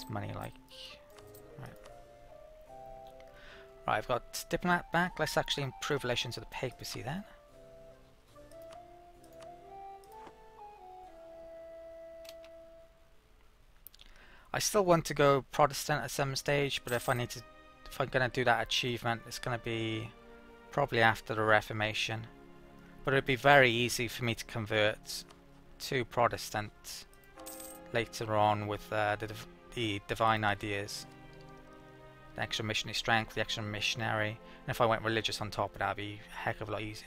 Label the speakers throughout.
Speaker 1: What's money like? Right. Right, I've got diplomat back. Let's actually improve relations with the papacy then. I still want to go Protestant at some stage, but if I'm going to do that achievement, it's going to be probably after the Reformation. But it would be very easy for me to convert to Protestant later on with the divine ideas. The extra missionary strength, the extra missionary, and if I went religious on top, that'd be a heck of a lot easier.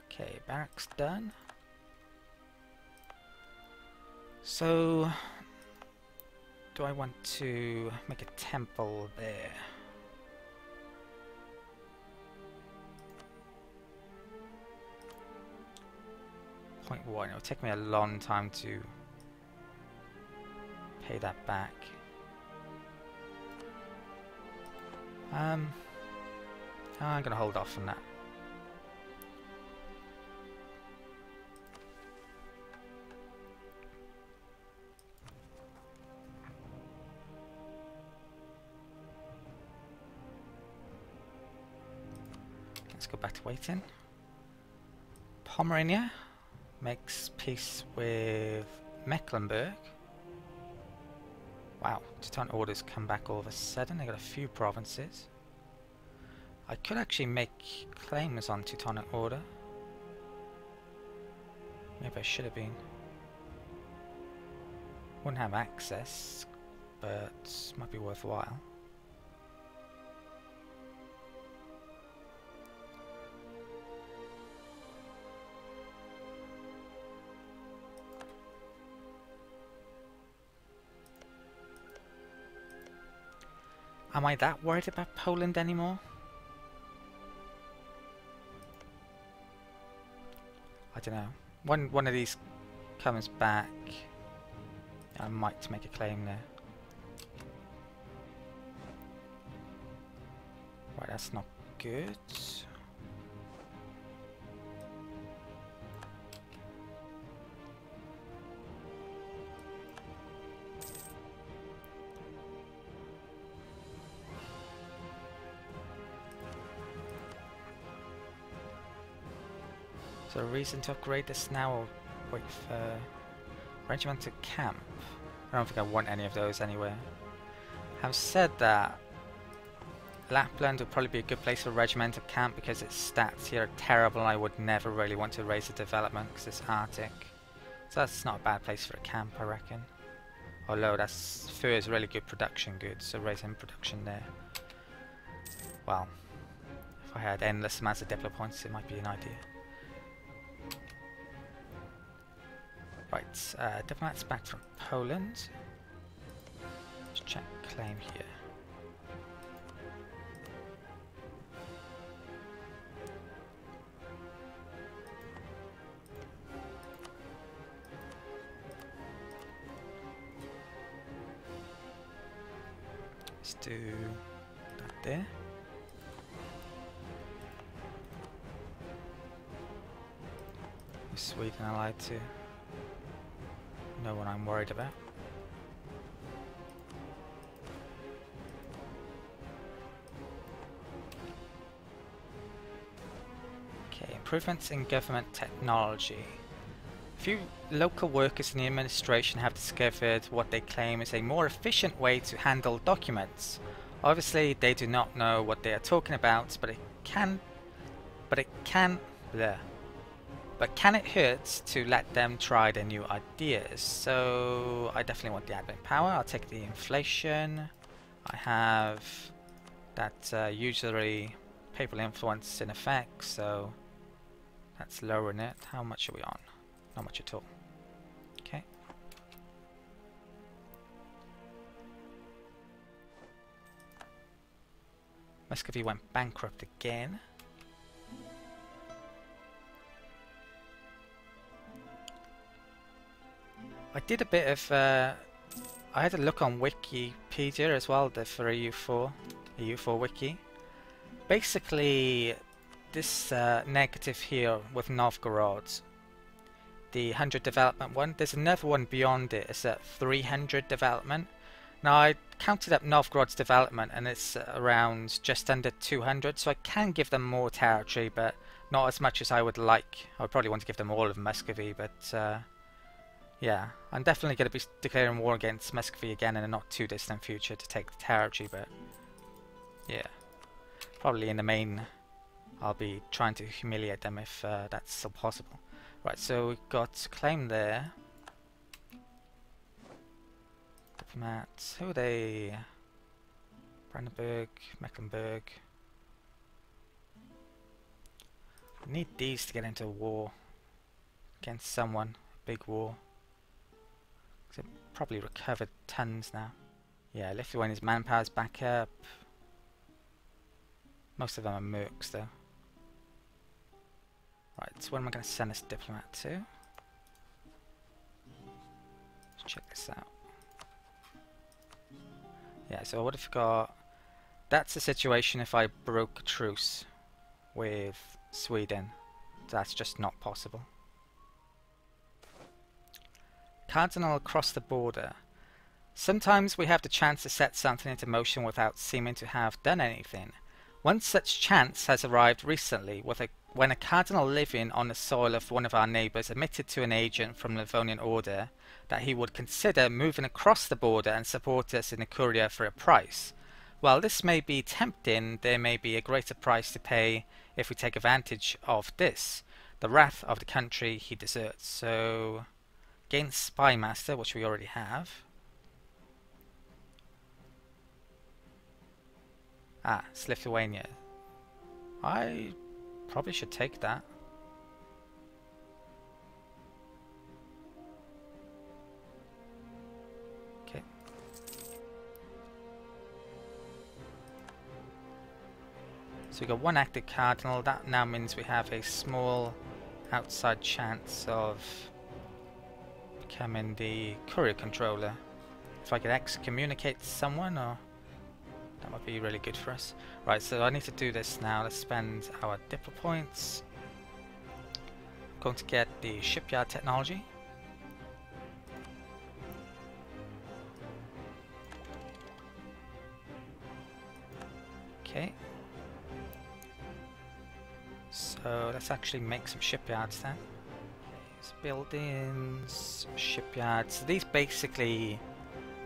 Speaker 1: Okay, barracks done. So, do I want to make a temple there? Point 1. It'll take me a long time to pay that back. I'm gonna hold off on that. Let's go back to waiting. Pomerania makes peace with Mecklenburg. Wow, Teutonic orders come back all of a sudden. They got a few provinces. I could actually make claims on Teutonic order. Maybe I should have been. Wouldn't have access, but might be worthwhile. Am I that worried about Poland anymore? I don't know. One of these comes back, I might make a claim there. Right, that's not good. So a reason to upgrade this now, or wait for regimental camp? I don't think I want any of those anywhere. Having said that, Lapland would probably be a good place for regimental camp because its stats here are terrible and I would never really want to raise the development because it's Arctic. So that's not a bad place for a camp, I reckon. Although that's fur is really good production goods, so raising production there. Well, if I had endless amounts of diplo points, it might be an idea. Right, diplomats back from Poland. Let's check claim here. Let's do that there. Is Sweden allied to? No one I'm worried about. Okay, improvements in government technology. A few local workers in the administration have discovered what they claim is a more efficient way to handle documents. Obviously, they do not know what they are talking about, but can it hurt to let them try their new ideas? So I definitely want the admin power. I'll take the inflation. I have that usury papal influence in effect, so that's lowering it. How much are we on? Not much at all. Okay. Muscovy went bankrupt again. I did a bit of, I had a look on Wikipedia as well, for EU4 wiki. Basically, this negative here with Novgorod, the 100 development one. There's another one beyond it. It's at 300 development. Now I counted up Novgorod's development and it's around just under 200, so I can give them more territory, but not as much as I would like. I would probably want to give them all of Muscovy, but yeah, I'm definitely going to be declaring war against Muscovy again in a not too distant future to take the territory, but yeah, probably in the main I'll be trying to humiliate them if that's still possible. Right, so we've got claim there. Diplomats, who are they? Brandenburg, Mecklenburg. I need these to get into a war against someone, a big war. They've probably recovered tons now. Yeah, Lithuania's manpower's back up. Most of them are mercs though. Right, so where am I going to send this diplomat to? Let's check this out. Yeah, so what if got... That's the situation if I broke a truce with Sweden. That's just not possible. Cardinal across the border. Sometimes we have the chance to set something into motion without seeming to have done anything. One such chance has arrived recently when a cardinal living on the soil of one of our neighbours admitted to an agent from the Livonian order that he would consider moving across the border and support us in the courier for a price. While this may be tempting, there may be a greater price to pay if we take advantage of this, the wrath of the country he deserts. So, gain Spy Master, which we already have. Ah, it's Lithuania. I probably should take that. Okay. So we got one active cardinal. That now means we have a small outside chance of becoming the courier controller. If I could excommunicate someone, or that would be really good for us. Right, so I need to do this now. Let's spend our Diplo points. I'm going to get the shipyard technology. Okay. So let's actually make some shipyards then. Buildings, shipyards. So these basically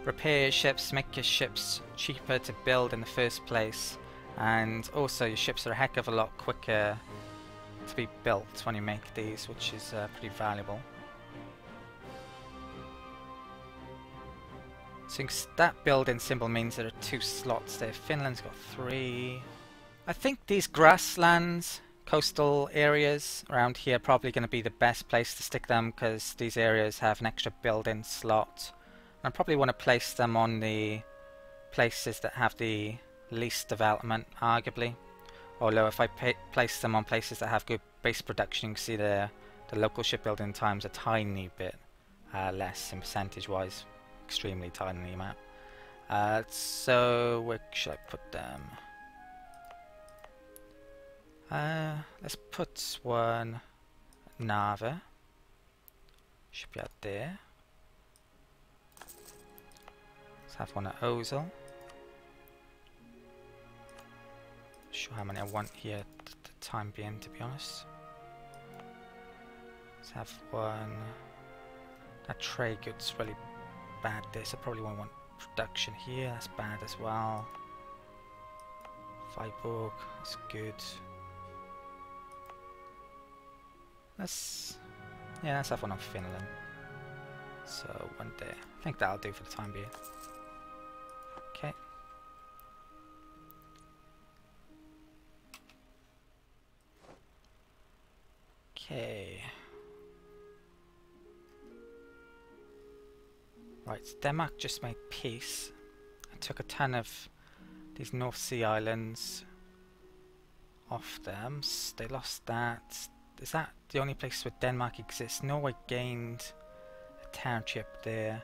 Speaker 1: repair ships, make your ships cheaper to build in the first place, and also your ships are a heck of a lot quicker to be built when you make these, which is pretty valuable. So that building symbol means there are 2 slots there. Finland's got 3. I think these grasslands, coastal areas around here are probably going to be the best place to stick them, because these areas have an extra building slot. I probably want to place them on the places that have the least development, arguably. Although if I place them on places that have good base production, you can see the local shipbuilding times a tiny bit less in percentage-wise. Extremely tiny amount. So where should I put them? Let's put one at Narva. Shipyard there. Have one at Ozil. Not sure how many I want here at the time being, to be honest. Let's have one. That trade goods really bad there, so I probably won't want production here. That's bad as well. Freiburg, that's good. Let's have one on Finland. So one there. I think that'll do for the time being. Okay. Okay. Right, Denmark just made peace. I took a ton of these North Sea islands off them. They lost that. Is that the only place where Denmark exists? Norway gained a territory up there.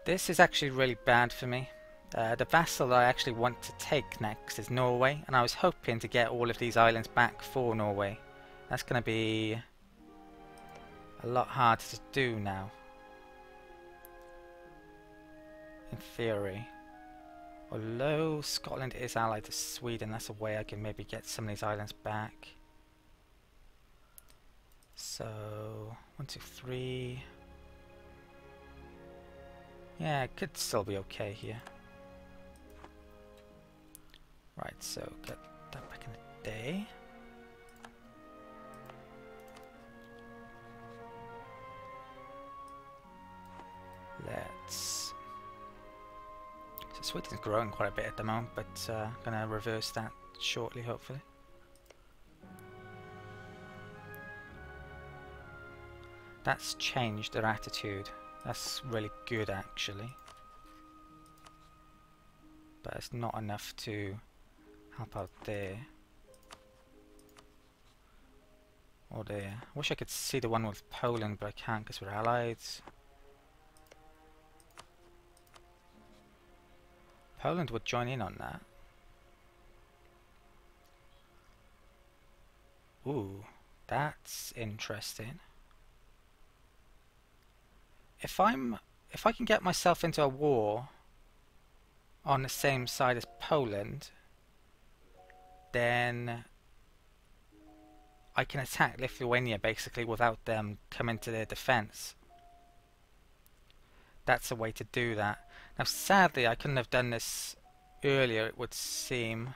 Speaker 1: This is actually really bad for me. The vassal that I actually want to take next is Norway, and I was hoping to get all of these islands back for Norway. That's going to be a lot harder to do now. In theory. Although Scotland is allied to Sweden, that's a way I can maybe get some of these islands back. So, 1, 2, 3. Yeah, it could still be okay here. Right, so get that back in the day. Let's... So Sweden's growing quite a bit at the moment, but I'm going to reverse that shortly, hopefully. That's changed their attitude. That's really good, actually. But it's not enough to help out there. Or there. I wish I could see the one with Poland, but I can't because we're allied. Poland would join in on that. Ooh, that's interesting. If I can get myself into a war on the same side as Poland, then I can attack Lithuania basically without them coming to their defense. That's a way to do that. Now sadly I couldn't have done this earlier, it would seem.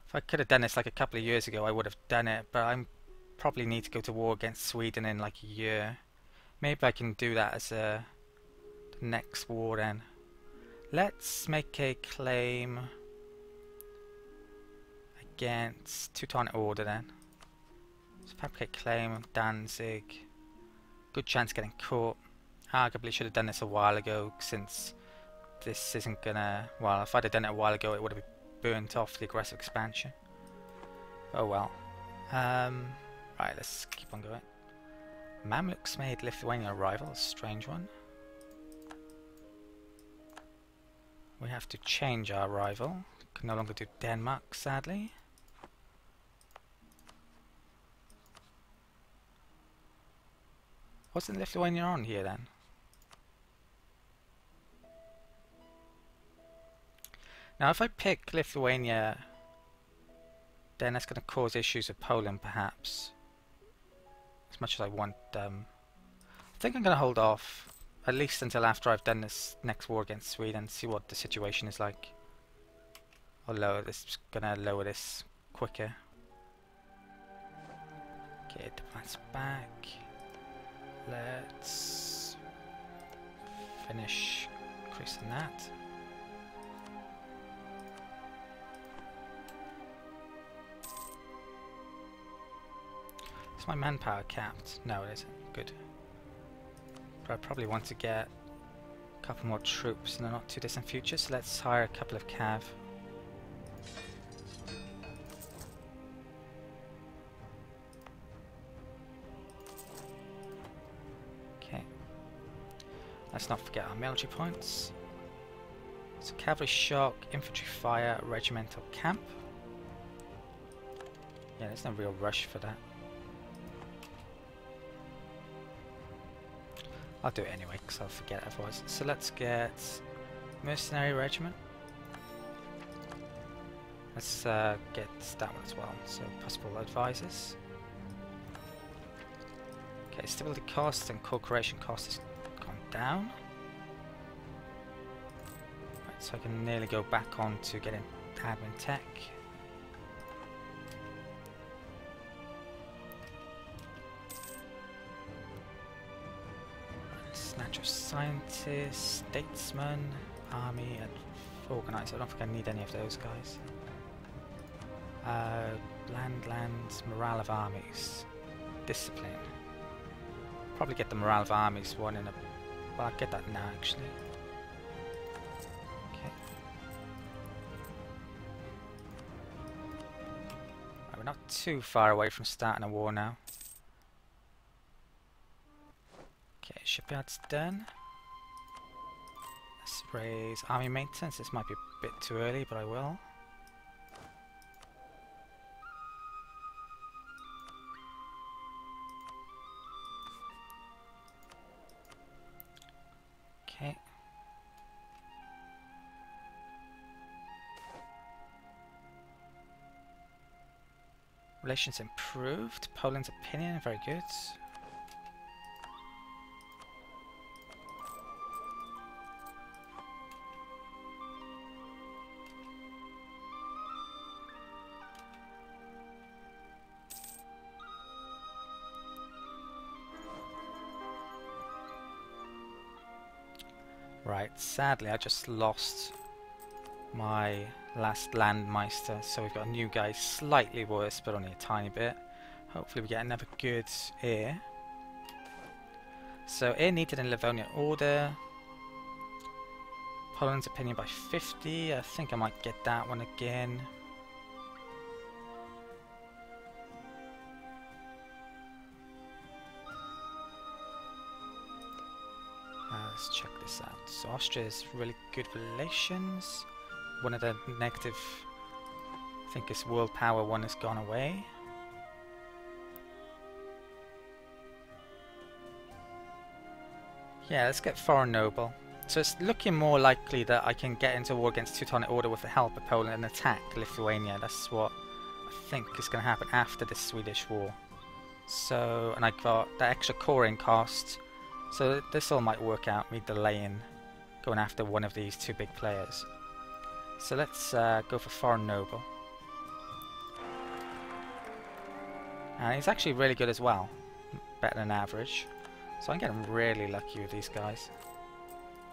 Speaker 1: If I could have done this like a couple of years ago I would have done it, but I probably need to go to war against Sweden in like a year. Maybe I can do that as the next war then. Let's make a claim against Teutonic Order then. So fabricate claim, Danzig. Good chance of getting caught. Arguably should have done this a while ago, since this isn't gonna... Well, if I'd have done it a while ago it would have burnt off the aggressive expansion. Oh well. Right, let's keep on going. Mamluks made Lithuania a rival, a strange one. We have to change our rival. Can no longer do Denmark, sadly. Wasn't Lithuania on here then? Now if I pick Lithuania, then that's going to cause issues with Poland perhaps. As much as I want I think I'm going to hold off at least until after I've done this next war against Sweden, see what the situation is like. I'll lower this, gonna lower this quicker. Okay, advance back. Let's finish increasing that. Is my manpower capped? No, it isn't. Good. But I probably want to get a couple more troops in the not too distant future, so let's hire a couple of cav. Okay. Let's not forget our military points. So cavalry shock, infantry fire, regimental camp. Yeah, there's no real rush for that. I'll do it anyway, because I'll forget otherwise. So let's get mercenary regiment. Let's get that one as well. So possible advisors. Okay, stability cost and co-creation cost has gone down. Right, so I can nearly go back on to getting admin tech. Natural scientist, statesman, army, and organizer. I don't think I need any of those guys. Lands, morale of armies, discipline. Probably get the morale of armies one in a... Well, I'll get that now actually. Okay. Right, we're not too far away from starting a war now. Okay, shipyard's done. Let's raise army maintenance. This might be a bit too early, but I will. Relations improved. Poland's opinion, very good. Right, sadly I just lost my last Landmeister, so we've got a new guy, slightly worse but only a tiny bit. Hopefully we get another good heir. So heir needed in Livonian order. Poland's opinion by 50, I think I might get that one again. Let's check this out. So Austria has really good relations. One of the negative, I think this world power one has gone away. Yeah, let's get foreign noble. So it's looking more likely that I can get into war against Teutonic Order with the help of Poland and attack Lithuania. That's what I think is going to happen after this Swedish war. So, and I got that extra coring cost. So this all might work out, me delaying going after one of these two big players. So let's go for foreign noble. And he's actually really good as well, better than average. So I'm getting really lucky with these guys.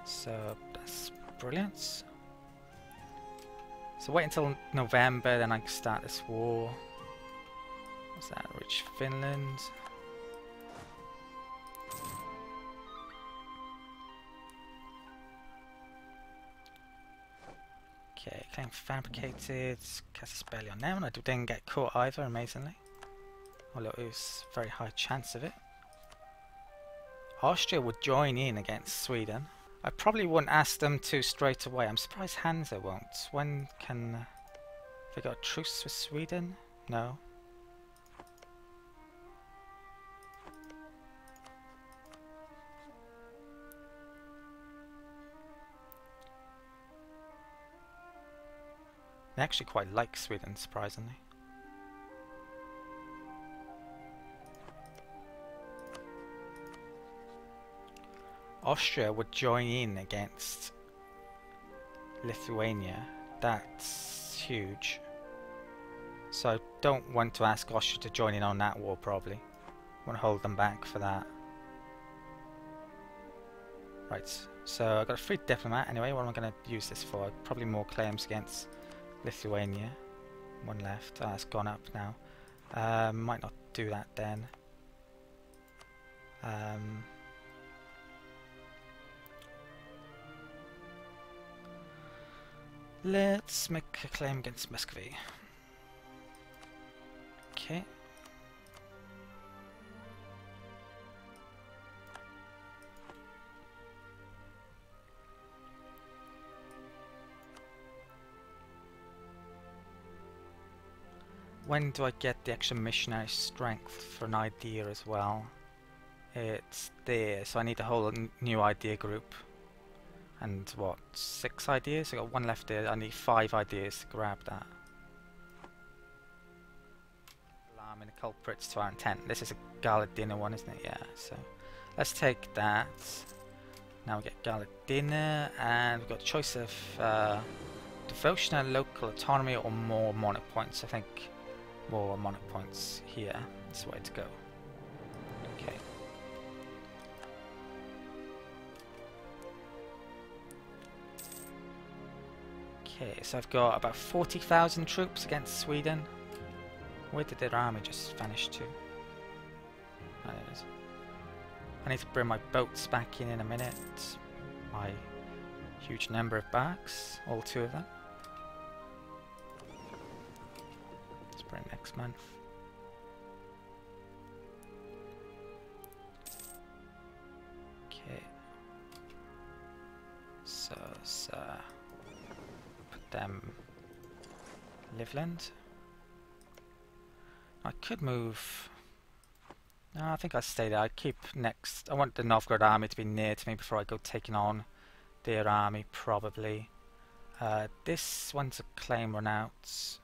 Speaker 1: So that's brilliant. So wait until November, then I can start this war. What's that? Reach Finland. Okay, claim fabricated. Cast a spell on them, and I didn't get caught either, amazingly. Although it was a very high chance of it. Austria would join in against Sweden. I probably wouldn't ask them to straight away. I'm surprised Hansa won't. When can... have they got a truce with Sweden? No. They actually quite like Sweden, surprisingly. Austria would join in against Lithuania. That's huge. So I don't want to ask Austria to join in on that war, probably. I want to hold them back for that. Right, so I've got a free diplomat anyway. What am I going to use this for? Probably more claims against Lithuania. One left. Ah, it's gone up now. Might not do that then. Let's make a claim against Muscovy. Okay. When do I get the extra missionary strength for an idea as well? It's there, so I need a whole new idea group. And what, 6 ideas? I got 1 left there. I need 5 ideas to grab that. Alarming the culprits to our intent. This is a gala dinner one, isn't it? Yeah, so let's take that. Now we get gala dinner, and we've got choice of devotional local autonomy or more monarch points. I think more monarch points here is the way to go. Okay. Okay, so I've got about 40,000 troops against Sweden. Where did their army just vanish to? Oh, there it is. I need to bring my boats back in a minute. My huge number of barks, all 2 of them. Let's bring next month. Okay. So let's put them Livland. I could move. No, I think I'll stay there. I keep next. I want the Novgorod army to be near to me before I go taking on their army, probably. This one's a claim run out.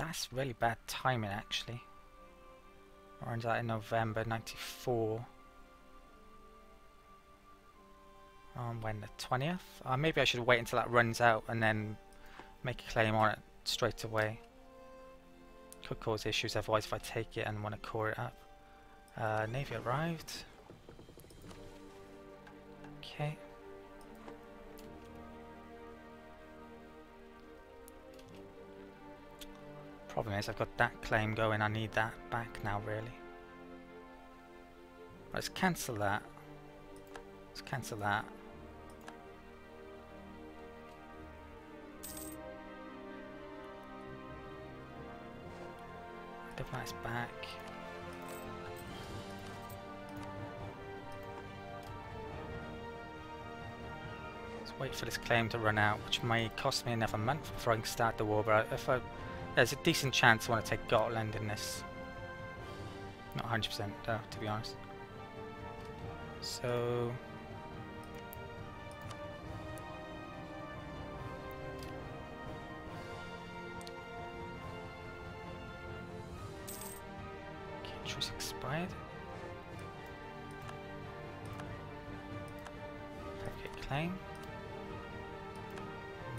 Speaker 1: That's really bad timing, actually. Runs out in November 94. When, the 20th? Maybe I should wait until that runs out and then make a claim on it straight away. Could cause issues otherwise if I take it and want to core it up. Navy arrived. Okay. Problem is I've got that claim going, I need that back now really. Let's cancel that. Let's cancel that. Diplomats back. Let's wait for this claim to run out, which may cost me another month before I can start the war, but if there's a decent chance I want to take Gotland in this. Not 100% though, to be honest. So... truce expired. Fabricate claim.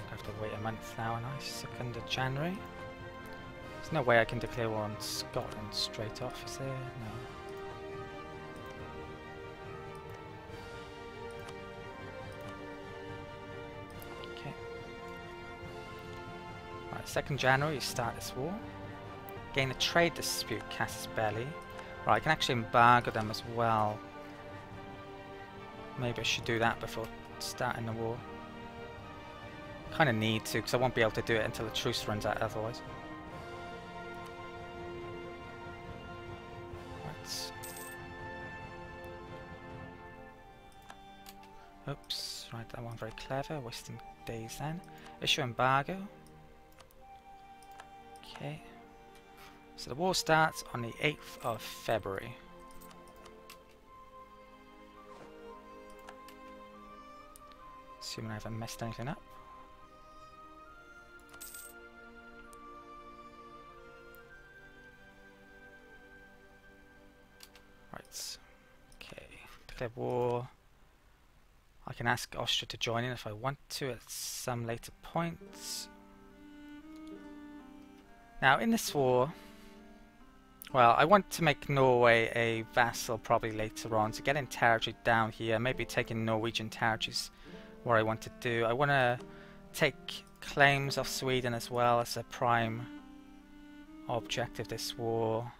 Speaker 1: I have to wait a month now, and I 2nd of January. There's no way I can declare war on Scotland straight off, is there? No. Okay. Right, 2nd January, you start this war. Gain a trade dispute, Casus Belli. Right, I can actually embargo them as well. Maybe I should do that before starting the war. Kind of need to, because I won't be able to do it until the truce runs out otherwise. Right. Oops, right, that one very clever, wasting days then. Issue embargo. Okay. So the war starts on the 8th of February. Assuming I haven't messed anything up. Right. Okay. Declare war. I can ask Austria to join in if I want to at some later point. Now in this war, well, I want to make Norway a vassal probably later on, to get in territory down here, maybe taking Norwegian territories what I want to do. I want to take claims of Sweden as well as a prime objective this war.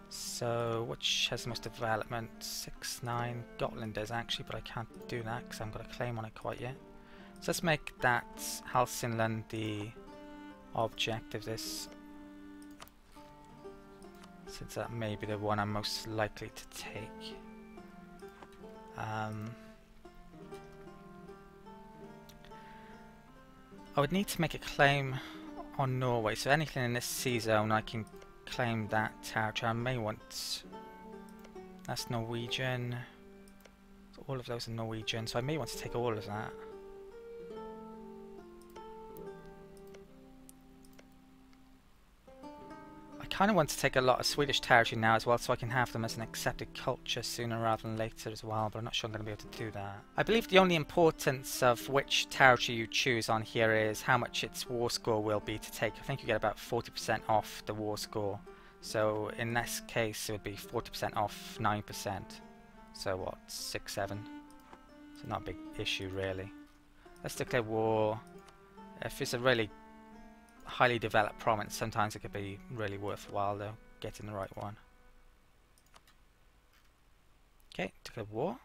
Speaker 1: So, which has the most development? 6-9. Gotland does actually, but I can't do that because I haven't got a claim on it quite yet. So let's make that Hälsingland the objective this, since that may be the one I'm most likely to take. I would need to make a claim on Norway, so anything in this sea zone I can claim that territory. I may want... That's Norwegian. So all of those are Norwegian, so I may want to take all of that. I kind of want to take a lot of Swedish territory now as well, so I can have them as an accepted culture sooner rather than later as well, but I'm not sure I'm going to be able to do that. I believe the only importance of which territory you choose on here is how much its war score will be to take. I think you get about 40% off the war score. So in this case it would be 40% off 9%. So what, 6, 7? So not a big issue really. Let's declare war. If it's a really highly developed province, sometimes it could be really worthwhile though, getting the right one. Okay, declare war.